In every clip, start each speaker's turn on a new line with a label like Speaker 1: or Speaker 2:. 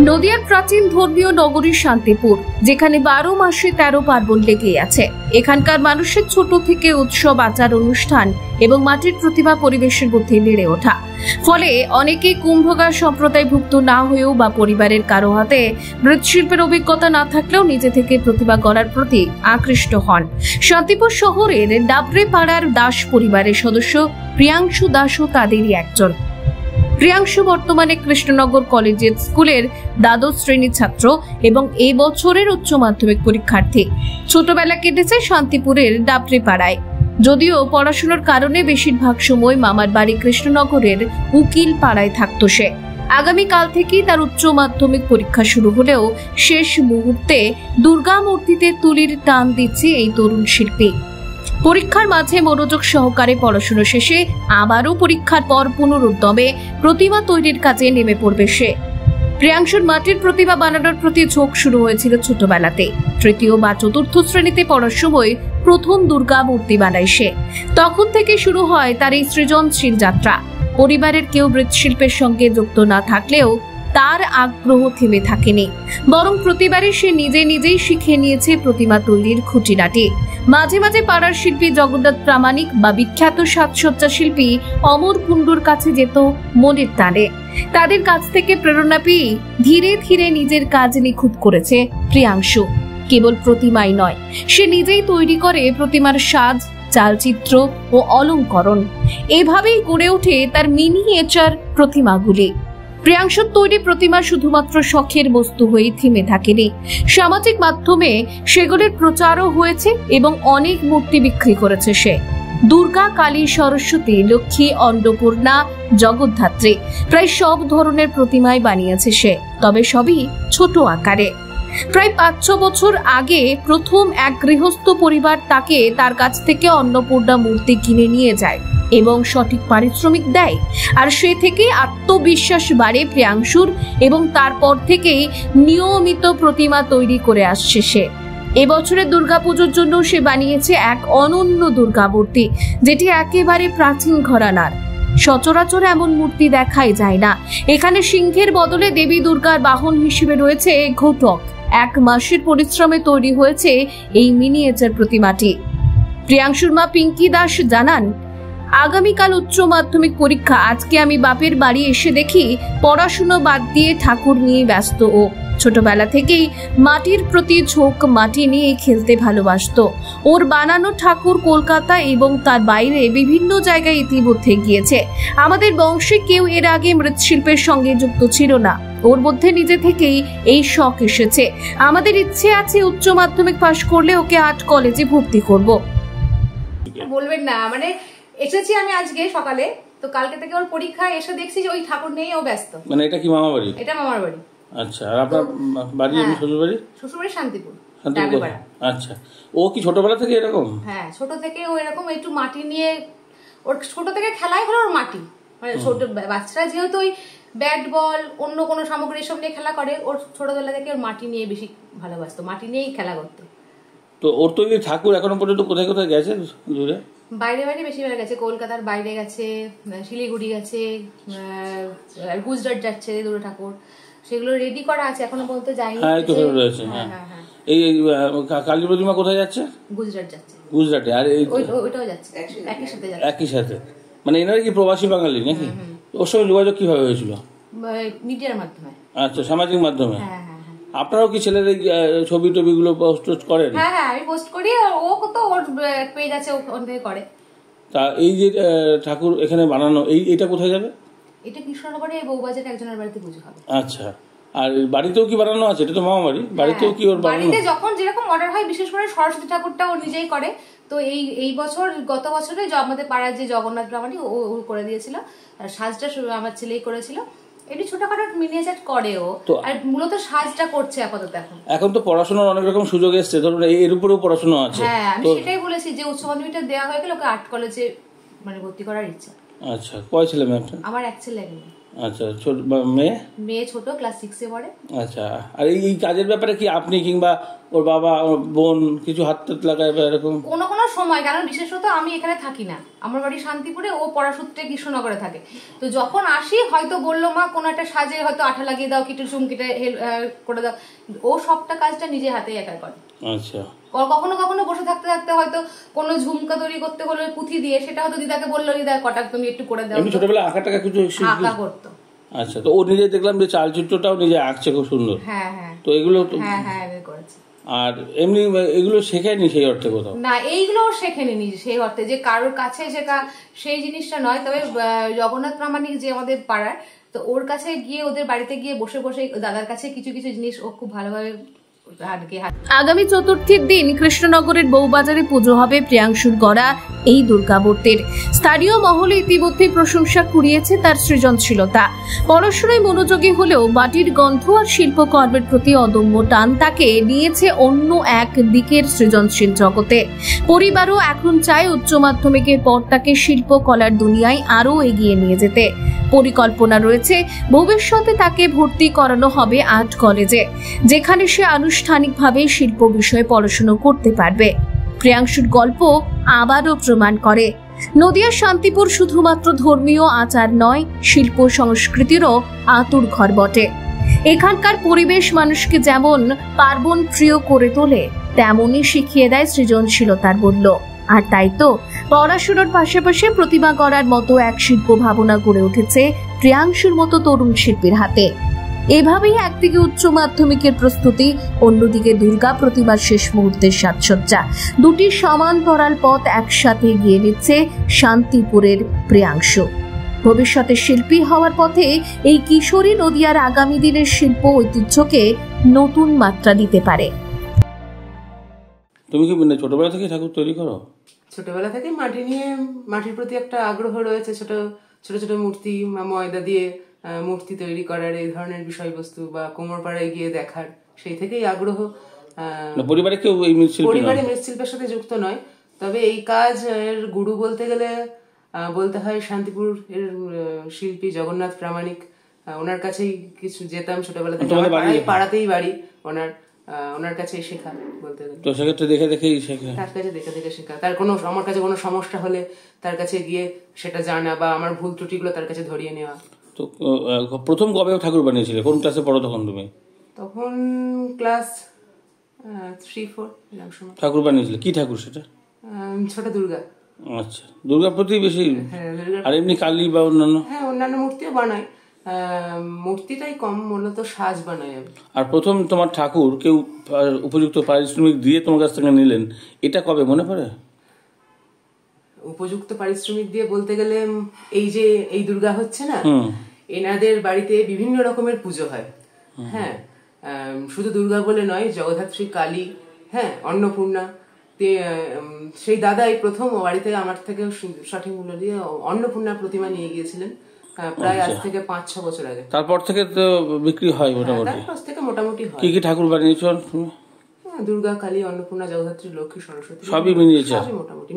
Speaker 1: নদিয়ার প্রাচীন ধর্মীয় নগরী শান্তিপুর, যেখানে 12 মাসে 13 পার্বণ লেগেই আছে। এখানকার মানুষের ছোট থেকে উৎসব, আচার অনুষ্ঠান এবং মাটির প্রতিভা পরিবেশের মধ্যে বেড়ে ওঠা। ফলে অনেকেই কুম্ভকার সম্প্রদায়ভুক্ত না হয়েও বা পরিবারের কারো হাতে মৃৎশিল্পের অভিজ্ঞতা না থাকলেও নিজে থেকে প্রতিভা গড়ার প্রতি আকৃষ্ট হন। শান্তিপুর শহরের ডাবরে পাড়ার দাস পরিবারের সদস্য প্রিয়াংশু দাসও তাদেরই একজন। প্রিয়াংশু বর্তমানে কৃষ্ণনগর কলেজিয়েট স্কুলের দ্বাদশ শ্রেণীর ছাত্র এবং এই বছরের উচ্চ মাধ্যমিক পরীক্ষার্থী। ছোটবেলা কেটেছে শান্তিপুরের ডাবরে পাড়ায়। যদিও পড়াশোনার কারণে বেশিরভাগ সময় মামার বাড়ি কৃষ্ণনগরের উকিল পাড়ায় থাকতো সে। আগামীকাল থেকেই তার উচ্চ মাধ্যমিক পরীক্ষা শুরু হলেও শেষ মুহূর্তে দুর্গা মূর্তিতে তুলির টান দিচ্ছে এই তরুণ শিল্পী। পরীক্ষার মাঝে মনোযোগ সহকারে পড়াশোনা শেষে আবারও পরীক্ষার পর পুনরুদ্যমে প্রতিমা তৈরির কাজে নেমে পড়বে সে। প্রিয়াংশুর মাটির প্রতিমা বানানোর প্রতি ঝোঁক শুরু হয়েছিল ছোটবেলাতে। তৃতীয় বা চতুর্থ শ্রেণীতে পড়ার সময় প্রথম দুর্গা মূর্তি বানায় সে। তখন থেকে শুরু হয় তার এই সৃজনশীল যাত্রা। পরিবারের কেউ মৃৎশিল্পের সঙ্গে যুক্ত না থাকলেও তার আগ্রহ থেমে থাকেনি, বরং প্রতিবারে সে নিজেই শিখে নিয়েছে প্রতিমা তৈরির খুঁটিনাটি। মাঝে মাঝে পাড়ার শিল্পী জগন্নাথ প্রামাণিক বা বিখ্যাত সাজসজ্জা শিল্পী অমর কুণ্ডুর কাছে যেত মনের টানে। তাদের কাছ থেকে প্রেরণা পেয়ে ধীরে ধীরে নিজের কাজ নিখুঁত করেছে প্রিয়াংশু। কেবল প্রতিমাই নয়, সে নিজেই তৈরি করে প্রতিমার সাজ, চালচিত্র ও অলংকরণ। এভাবেই গড়ে ওঠে তার মিনিয়েচার প্রতিমাগুলি। প্রিয়াংশুর তৈরি প্রতিমা শুধুমাত্র শখের বস্তু হয়ে থেমে থাকেনি, সামাজিক মাধ্যমে সেগুলির প্রচারও হয়েছে এবং অনেক মূর্তি বিক্রি করেছে সে। দুর্গা, কালী, সরস্বতী, লক্ষ্মী, অন্নপূর্ণা, জগদ্ধাত্রী প্রায় সব ধরনের প্রতিমাই বানিয়েছে সে, তবে সবই ছোট আকারে। প্রায় 5-6 বছর আগে প্রথম এক গৃহস্থ পরিবার তাকে তার কাছ থেকে অন্নপূর্ণা মূর্তি কিনে নিয়ে যায় এবং সঠিক পারিশ্রমিক দেয়। আর সে থেকে আত্মবিশ্বাস বাড়ে প্রিয়াংশুর এবং তারপর থেকেই নিয়মিত প্রতিমা তৈরি করে আসছে সে। এবছরের দুর্গাপুজোর জন্য সে বানিয়েছে এক অনন্য দুর্গা মূর্তি, যেটি একেবারে প্রাচীন ঘরানার। সচরাচর এমন মূর্তি দেখাই যায় না। এখানে সিংহের বদলে দেবী দুর্গার বাহন হিসেবে রয়েছে ঘটক। 1 মাসের পরিশ্রমে তৈরি হয়েছে এই মিনিয়েচার প্রতিমাটি। প্রিয়াংশুর মা পিঙ্কি দাস জানান, আগামীকাল উচ্চ মাধ্যমিক পরীক্ষা। আজকে আমি বাপের বাড়ি এসে দেখি পড়াশুনো বাদ দিয়ে ঠাকুর নিয়ে ব্যস্ত ও। ছোটবেলা থেকেই মাটির প্রতি ঝোঁক, মাটি নিয়ে খেলতে ভালোবাসতো। ওর বানানো ঠাকুর কলকাতা এবং তার বাইরে বিভিন্ন জায়গায় ইতিমধ্যে গিয়েছে। আমাদের বংশে কেউ এর আগে মৃৎশিল্পের সঙ্গে যুক্ত ছিল না। ওর মধ্যে নিজে থেকেই এই শখ এসেছে। আমাদের ইচ্ছে আছে উচ্চ মাধ্যমিক পাশ করলে ওকে আর্ট কলেজে ভর্তি করব।
Speaker 2: বলবেন না, মানে এসেছি আমি আজকে সকালে, তো কালকে থেকে ওর পরীক্ষা, এসে দেখছি যে ওই ঠাকুর নেই, ও ব্যস্ত।
Speaker 3: মানে এটা কি মামা বাড়ি?
Speaker 2: এটা মামার বাড়ি।
Speaker 3: আচ্ছা, আর আপনার বাড়ি? শ্বশুর বাড়ি?
Speaker 2: শ্বশুর বাড়ি শান্তিপুর।
Speaker 3: আচ্ছা, ও কি ছোটবেলা থেকে এরকম?
Speaker 2: হ্যাঁ, ছোট থেকে ও এরকম, একটু মাটি নিয়ে, ওর ছোট থেকে খেলাই হলো ওর মাটি। মানে ছোট বাচ্চারা যেহেতু ওই ব্যাট বল অন্য কোনো সামগ্রী সব নিয়ে খেলা করে, ওর ছোটবেলা থেকে ওর মাটি নিয়ে বেশি ভালোবাসতো, মাটি নিয়েই খেলা করতো।
Speaker 3: তো ওর তো এই ঠাকুর এখনো পর্যন্ত কোথায় কোথায় গেছে? দূরে
Speaker 2: বাইরে বাইরে বেশি বেলা গেছে, কলকাতার বাইরে গেছে, শিলিগুড়ি গেছে, গুজরাট যাচ্ছে দুটো ঠাকুর, সেগুলো রেডি করা আছে, এখনো পর্যন্ত যায়নি।
Speaker 3: হ্যাঁ, তো রয়েছে। হ্যাঁ, এই কালী প্রতিমা কোথায় যাচ্ছে?
Speaker 2: গুজরাট যাচ্ছে।
Speaker 3: গুজরাটে? আর
Speaker 2: ওইটাও যাচ্ছে, একই সাথে যাচ্ছে।
Speaker 3: একই সাথে? মানে এনারা কি প্রবাসী বাঙালি নাকি? ওর সঙ্গে যোগাযোগ কিভাবে হয়েছিল?
Speaker 2: মিডিয়ার মাধ্যমে।
Speaker 3: আচ্ছা, সামাজিক মাধ্যমে।
Speaker 2: হ্যাঁ।
Speaker 3: আপনারাও কি ছেলের এই ছবি টবিগুলো পোস্ট করেন?
Speaker 2: হ্যাঁ, আমি পোস্ট করি, ও তো ওর পেজ আছে, ওখান থেকে করে।
Speaker 3: তা এই যে ঠাকুর এখানে বানানো, এটা কোথায় যাবে?
Speaker 2: এটা কৃষ্ণনগরে বউবাজারে একজনের বাড়িতে পুজো হবে।
Speaker 3: আচ্ছা, আর বাড়িতেও কি বানানো আছে? এটা তো মামা বাড়ি, বাড়িতেও কি ওর
Speaker 2: বাড়িতে যখন যেরকম অর্ডার হয়, বিশেষ করে সরস্বতী ঠাকুরটা ও নিজেই করে। তো এই বছর, গত বছরে আমাদের পাড়ার যে জগন্নাথ প্রামাণিক, ও করে দিয়েছিল। আর সাজটা আমার ছেলেই করেছিল। এটি ছোটখাটো মিনিয়েচার করে ও, আর মূলত সাজটা করছে আপাতত।
Speaker 3: এখন তো পড়াশোনার অনেক রকম সুযোগ এসছে, ধরুন এর উপরেও পড়াশোনা আছে।
Speaker 2: হ্যাঁ, আমি সেটাই বলেছি যে উচ্চ মাধ্যমিকটা দেওয়া হয়ে গেলে ওকে আর্ট কলেজে মানে ভর্তি করার ইচ্ছা।
Speaker 3: আচ্ছা, কয় ছেলে মেয়ে?
Speaker 2: আমার এক ছেলে, এক মেয়ে।
Speaker 3: আচ্ছা, মেয়ে?
Speaker 2: মেয়ে ছোট, ক্লাস 6 এ পড়ে।
Speaker 3: আচ্ছা, আর এই কাজের ব্যাপারে কি আপনি কিংবা ওর বাবা ওর বোন কিছু হাত টাত লাগায় বা এরকম?
Speaker 2: কোনো কোনো সময়, কারণ বিশেষত আমি এখানে থাকি না, আমার বাড়ি শান্তিপুরে, ও পড়াসূত্রে কৃষ্ণনগরে থাকে। তো যখন আসি হয়তো বললো মা কোনো একটা সাজে হয়তো আঠা লাগিয়ে দাও, কিছু চুমকিটা করে দাও, ও সবটা কাজটা নিজে হাতে একা করে।
Speaker 3: আচ্ছা।
Speaker 2: কখনো কখনো বসে থাকতে থাকতে হয়তো কোনো ঝুমকা তৈরি করতে হলো পুঁথি দিয়ে, সেটা হয়তো দিদাকে বললো দিদা কটা তুমি একটু করে দাও।
Speaker 3: এমনি ছোটবেলা আঁকা টাকা কিছু
Speaker 2: আঁকা করতো।
Speaker 3: আচ্ছা, তো ও নিজে দেখলাম যে চালচিত্রটাও নিজে আঁকছে খুব সুন্দর।
Speaker 2: হ্যাঁ হ্যাঁ,
Speaker 3: তো এগুলো তো
Speaker 2: হ্যাঁ করেছে।
Speaker 3: আর এমনি এগুলো শেখায়নি সেই অর্থে কোথাও?
Speaker 2: না, এইগুলো শেখেনি নিজে সেই অর্থে যে কারোর কাছে শেখা সেই জিনিসটা নয়। তবে জগন্নাথ প্রামাণিক যে আমাদের পাড়ার, তো ওর কাছে গিয়ে ওদের বাড়িতে গিয়ে বসে বসে দাদার কাছে কিছু কিছু জিনিস ও খুব ভালোভাবে।
Speaker 1: আগামী চতুর্থীর দিন কৃষ্ণনগরের বউবাজারে পুজো হবে প্রিয়াংশুর গড়া এই দুর্গামূর্তির। স্থানীয় মহলে ইতিমধ্যে প্রশংসা কুড়িয়েছে তার সৃজনশীলতা। পড়াশোনায় মনোযোগী হলেও মাটির গন্ধ আর শিল্পকর্মের প্রতি অদম্য টান তাকে নিয়েছে অন্য এক দিকের সৃজনশীল জগতে। পরিবারও এখন চায় উচ্চ মাধ্যমিকের পর তাকে শিল্পকলার দুনিয়ায় আরও এগিয়ে নিয়ে যেতে। পরিকল্পনা রয়েছে ভবিষ্যতে তাকে ভর্তি করানো হবে আর্ট কলেজে, যেখানে সে আনুষ্ঠানিকভাবে শিল্প বিষয়ে পড়াশোনা করতে পারবে। প্রিয়াংশুর গল্প আবারও প্রমাণ করে নদিয়ার শান্তিপুর শুধুমাত্র ধর্মীয় আচার নয়, শিল্প সংস্কৃতিরও আতুর ঘর বটে। এখানকার পরিবেশ মানুষকে যেমন পার্বণ প্রিয় করে তোলে, তেমনই শিখিয়ে দেয় সৃজনশীলতার মূল্য। আর তাই তো পড়াশোনার পাশাপাশি প্রতিভা গড়ার মতো এক শিল্প ভাবনা গড়ে উঠেছে প্রিয়াংশুর মতো তরুণ শিল্পীর হাতে। এভাবেই একদিকে উচ্চ মাধ্যমিকের প্রস্তুতি, অন্যদিকে দুর্গা প্রতিমার শেষ মুহূর্তের সাজসজ্জা, দুটি সমান্তরাল পথ একসাথে এগিয়ে নিচ্ছে শান্তিপুরের প্রিয়াংশু। ভবিষ্যতে শিল্পী হওয়ার পথে এই কিশোরী নদিয়ার আগামী দিনের শিল্প ঐতিহ্যকে নতুন মাত্রা দিতে পারে।
Speaker 3: তুমি কি ছোটবেলা থেকে ঠাকুর তৈরি করো?
Speaker 4: ছোটবেলা থেকে মাটির প্রতি একটা আগ্রহ রয়েছে। ছোট ছোট মূর্তি, ময়দা দিয়ে মূর্তি তৈরি করার, এই ধরনের বিষয়বস্তু বা কোমরপাড়ায় গিয়ে দেখার, সেই থেকেই আগ্রহ।
Speaker 3: পরিবারে কেউ
Speaker 4: পরিবারে মৃৎশিল্পের সাথে যুক্ত নয়, তবে এই কাজ এর গুরু বলতে গেলে বলতে হয় শান্তিপুর এর শিল্পী জগন্নাথ প্রামাণিক। ওনার কাছেই কিছু যেতাম ছোটবেলা থেকে, পাড়াতেই বাড়ি ওনার কাছেই শেখা বলতে গেলে।
Speaker 3: তো সেক্ষেত্রে দেখে দেখেই শেখা,
Speaker 4: তার কাছে দেখে দেখে শেখা। আমার কাছে কোনো সমস্যা হলে তার কাছে গিয়ে সেটা জানা, বা আমার ভুল ত্রুটিগুলো তার কাছে ধরিয়ে নেওয়া।
Speaker 3: তো প্রথম কবে ঠাকুর বানিয়েছিলে? কোন ক্লাসে পড়ো তখন তুমি?
Speaker 4: তখন ক্লাস 3-4 এরকম সময়
Speaker 3: ঠাকুর বানিয়েছিলে। কি ঠাকুর সেটা?
Speaker 4: ছোট দুর্গা।
Speaker 3: আচ্ছা, দুর্গা প্রতি বেশি? আর এমনি কালী বা অন্যান্য?
Speaker 4: হ্যাঁ, অন্যান্য মূর্তিও বানাই, মূর্তিটাই কম, মূলত সাজ বানাই আমি।
Speaker 3: আর প্রথম তোমার ঠাকুর কেউ উপযুক্ত পারিশ্রমিক দিয়ে তোমার কাছ থেকে নিলেন, এটা কবে মনে পড়ে?
Speaker 4: উপযুক্ত পারিশ্রমিক দিয়ে বলতে গেলে এই দুর্গা হচ্ছে না, এনাদের বাড়িতে বিভিন্ন রকমের পুজো হয়। হ্যাঁ, শুধু দুর্গা বলে নয়, জগদ্ধাত্রী, কালী, হ্যাঁ, অন্নপূর্ণা। সেই দাদাই প্রথম বাড়িতে আমার থেকে সঠিক মূল্য দিয়ে অন্নপূর্ণার প্রতিমা নিয়ে গিয়েছিলেন, প্রায় আজ থেকে 5-6 বছর আগে।
Speaker 3: তারপর থেকে তো বিক্রি হয় মোটামুটি?
Speaker 4: তারপর থেকে মোটামুটি হয়।
Speaker 3: কি কি ঠাকুর বানিয়েছো তুমি?
Speaker 4: দুর্গা, কালী, অন্নপূর্ণা, জগদ্ধাত্রী, লক্ষ্মী, সরস্বতী,
Speaker 3: সবই মিনিয়েচার?
Speaker 4: সবই মোটামুটি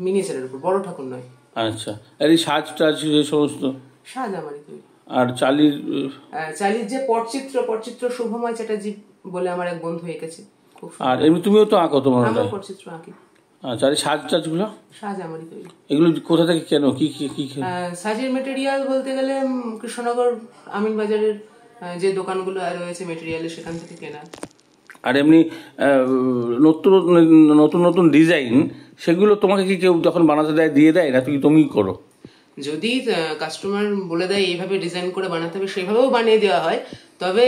Speaker 4: মিনিয়েচারের উপর, বড় ঠাকুর নয়।
Speaker 3: আচ্ছা, আর এই সাজ টাজ সমস্ত
Speaker 4: সাজ আমারই তৈরি।
Speaker 3: আর চালির
Speaker 4: যে পটচিত্র শুভময় চ্যাটার্জি বলে আমার এক বন্ধু এঁকেছে, খুব।
Speaker 3: আর এমনি তুমিও তো আঁকো? তোমার
Speaker 4: পটচিত্র আঁকি।
Speaker 3: আচ্ছা, আর সাজ টাজগুলো?
Speaker 4: সাজ আমারই তৈরি।
Speaker 3: এগুলো কোথা থেকে কেন? কি কি
Speaker 4: সাজের মেটেরিয়াল বলতে গেলে কৃষ্ণনগর আমিনবাজারের যে দোকানগুলো রয়েছে মেটেরিয়ালের, সেখান থেকে কেনা।
Speaker 3: আর এমনি নতুন নতুন ডিজাইন, সেগুলো তোমাকে কি কেউ যখন বানাতে দেয় দিয়ে দেয়, না তুমি করো?
Speaker 4: যদি কাস্টমার বলে দেয় এইভাবে ডিজাইন করে বানাতে হবে, সেভাবেও বানিয়ে দেওয়া হয়। তবে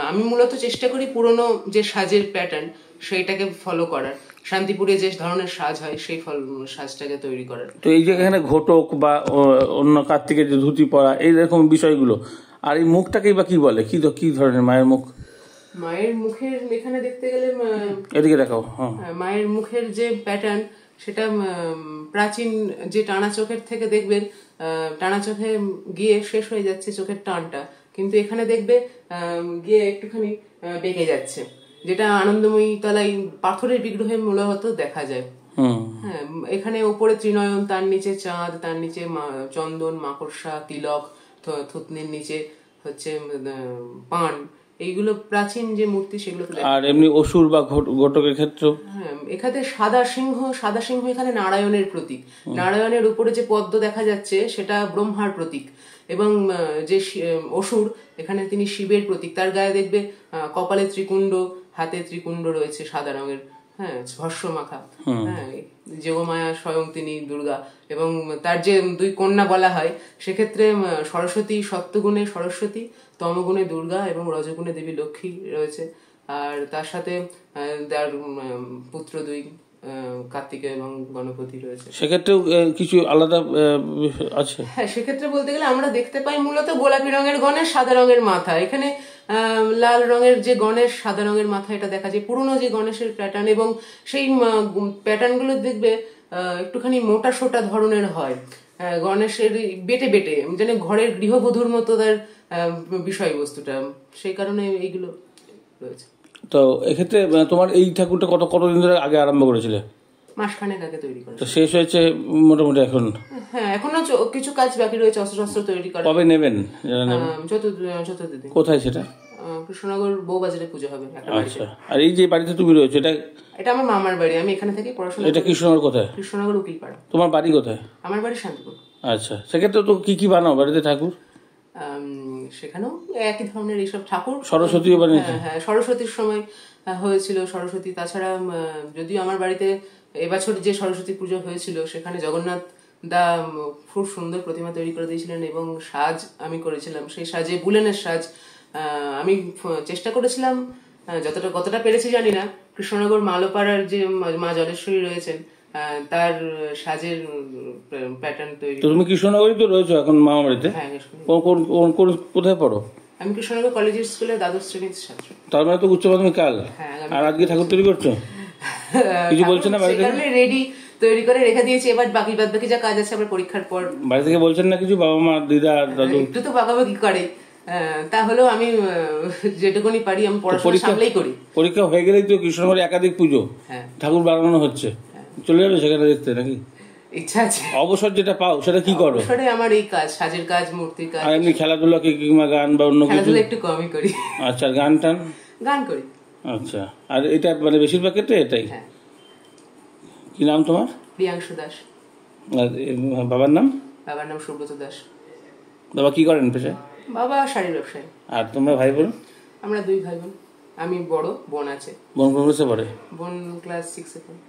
Speaker 4: আমি মূলত চেষ্টা করি পুরনো যে সাজের প্যাটার্ন, সেইটাকে ফলো করার। শান্তিপুরে যে ধরনের সাজ হয়, সেই সাজটাকে তৈরি করার।
Speaker 3: তো এই যে এখানে ঘটক বা অন্য কার্তিকের যে ধুতি পরা, এইরকম বিষয়গুলো, আর এই মুখটাকেই বা কি বলে? কি ধরনের মায়ের মুখ?
Speaker 4: মায়ের মুখের এখানে দেখতে গেলে,
Speaker 3: এদিকে দেখাও।
Speaker 4: মায়ের মুখের যে প্যাটার্ন, সেটা প্রাচীন যে টানা চোখের থেকে দেখবেন, টানা চোখে গিয়ে শেষ হয়ে যাচ্ছে চোখের টানটা, কিন্তু এখানে দেখবে গিয়ে একটুখানি বেঁকে যাচ্ছে, যেটা আনন্দময়ী তলায় পাথরের বিগ্রহে মূলত দেখা যায়। হ্যাঁ, এখানে উপরে ত্রিনয়ন, তার নিচে চাঁদ, তার নিচে চন্দন, মাকড়সা, তিলক, থুতনির নিচে হচ্ছে পান, এইগুলো প্রাচীন যে মূর্তি সেগুলো।
Speaker 3: আর এমনি অসুর বা ঘটকের ক্ষেত্রে
Speaker 4: হ্যাঁ, এখানে সাদা সিংহ এখানে নারায়ণের প্রতীক। নারায়ণের উপরে যে পদ্ম দেখা যাচ্ছে সেটা ব্রহ্মার প্রতীক, এবং যে অসুর এখানে তিনি শিবের প্রতীক। তার গায়ে দেখবে কপালে ত্রিকুণ্ড, হাতে ত্রিকুণ্ড রয়েছে সাদা রঙের, হ্যাঁ, ভস্য মাখা। হ্যাঁ, যোগমায়া স্বয়ং তিনি দুর্গা, এবং তার যে দুই কন্যা বলা হয় সেক্ষেত্রে সরস্বতী, সত্যগুণে সরস্বতী, তমগুণে দুর্গা এবং রজগুণে দেবী লক্ষ্মী রয়েছে। আর তার সাথে তার পুত্র দুই কার্তিকেয় এবং গণপতি রয়েছে।
Speaker 3: সেক্ষেত্রেও কিছু আলাদা আছে?
Speaker 4: হ্যাঁ, সেক্ষেত্রে বলতে গেলে আমরা দেখতে পাই মূলত গোলাপি রঙের গণেশ, সাদা রঙের মাথা। এখানে লাল রঙের যে গণেশ, সাদা রঙের মাথা, এটা দেখা যায় পুরনো যে গণেশের প্যাটার্ন, এবং সেই প্যাটার্ন গুলো দেখবে একটুখানি মোটা সোটা ধরনের হয়, গণেশের বেটে বেটে, যেন ঘরের গৃহবধূর মতো তার বিষয়বস্তুটা, সেই কারণে এইগুলো রয়েছে।
Speaker 3: তো এক্ষেত্রে তোমার এই ঠাকুরটা কতদিন ধরে আগে আরম্ভ করেছিলে?
Speaker 4: মাসখানেক আগে তৈরি করা।
Speaker 3: তো শেষ হয়েছে মোটামুটি এখন?
Speaker 4: হ্যাঁ, এখনো কিছু কাজ বাকি রয়েছে, অস্ত্র তৈরি করা।
Speaker 3: কবে নেবেন?
Speaker 4: চতুর্থ দিন।
Speaker 3: কোথায় সেটা?
Speaker 4: কৃষ্ণনগর বউবাজারে পুজো হবে।
Speaker 3: আচ্ছা। আর এই যে বাড়িতে তুমি রয়েছে,
Speaker 4: এটা আমার মামার বাড়ি, আমি এখানে থেকে পড়াশোনা।
Speaker 3: এটা কৃষ্ণনগর কোথায়?
Speaker 4: কৃষ্ণনগর উকিলপাড়া।
Speaker 3: তোমার বাড়ি কোথায়?
Speaker 4: আমার বাড়ি শান্তিপুর।
Speaker 3: আচ্ছা, সেক্ষেত্রে তো কি বানাও বাড়িতে ঠাকুর?
Speaker 4: সেখানেও একই ধরনের এইসব ঠাকুর।
Speaker 3: সরস্বতীও বানিয়েছে?
Speaker 4: হ্যাঁ, সরস্বতীর সময় হয়েছিল সরস্বতী। তাছাড়া যদিও আমার বাড়িতে এবছর যে সরস্বতী পুজো হয়েছিল সেখানে জগন্নাথ দা খুব সুন্দর প্রতিমা তৈরি করে দিয়েছিলেন, এবং সাজ আমি করেছিলাম। সেই সাজে বুলেনের সাজ আমি চেষ্টা করেছিলাম, কতটা পেরেছি জানি না। কৃষ্ণনগর মালোপাড়ার যে মা জলেশ্বরী রয়েছেন তার সাজের প্যাটার্ন তৈরি।
Speaker 3: তুমি কৃষ্ণনগরই তো রয়েছো এখন মামা বাড়িতে?
Speaker 4: হ্যাঁ।
Speaker 3: কোথায় পড়ো?
Speaker 4: আমি কৃষ্ণনগর কলেজের স্কুলে দ্বাদশ শ্রেণীর ছাত্র।
Speaker 3: তার মানে তো উচ্চ মাধ্যমিক কাল। আর আজকে ঠাকুর তৈরি করছো? কিছু বলছে না বাড়ি থেকে?
Speaker 4: রেডি তৈরি করে রেখে দিয়েছি, এবার বাকি যা কাজ আছে আবার পরীক্ষার পর।
Speaker 3: বাড়ি থেকে বলছেন না কিছু? বাবা মা, দিদা, দাদু?
Speaker 4: একটু তো বাগাবাগি করে, তাহলেও আমি যেটুকুনি পারি আমি পড়াশোনা সামলেই করি।
Speaker 3: পরীক্ষা হয়ে গেলেই তো কৃষ্ণনগরে একাধিক পুজো, ঠাকুর বানানো হচ্ছে, চলে যাবে সেখানে দেখতে নাকি?
Speaker 4: ইচ্ছা আছে।
Speaker 3: অবসর যেটা পাও সেটা কি করো?
Speaker 4: অবসরে আমার এই কাজ, সাজের কাজ, মূর্তির কাজ।
Speaker 3: আর এমনি খেলাধুলা কিংবা গান বা অন্য কিছু?
Speaker 4: খেলাধুলা একটু কমই করি।
Speaker 3: আচ্ছা, গান টান?
Speaker 4: গান করি।
Speaker 3: আচ্ছা, আর এটা মানে বেশিরভাগ ক্ষেত্রে এটাই? কি নাম তোমার?
Speaker 4: প্রিয়াংশু দাস।
Speaker 3: আর বাবার নাম?
Speaker 4: বাবার নাম সুব্রত দাস।
Speaker 3: বাবা কি করেন পেশায়?
Speaker 4: বাবা শাড়ির ব্যবসায়ী।
Speaker 3: আর তোমরা ভাই বোন?
Speaker 4: আমরা দুই ভাই বোন, আমি বড়, বোন আছে।
Speaker 3: বোন কোন ক্লাসে পড়ে?
Speaker 4: বোন ক্লাস 6-এ পড়ে।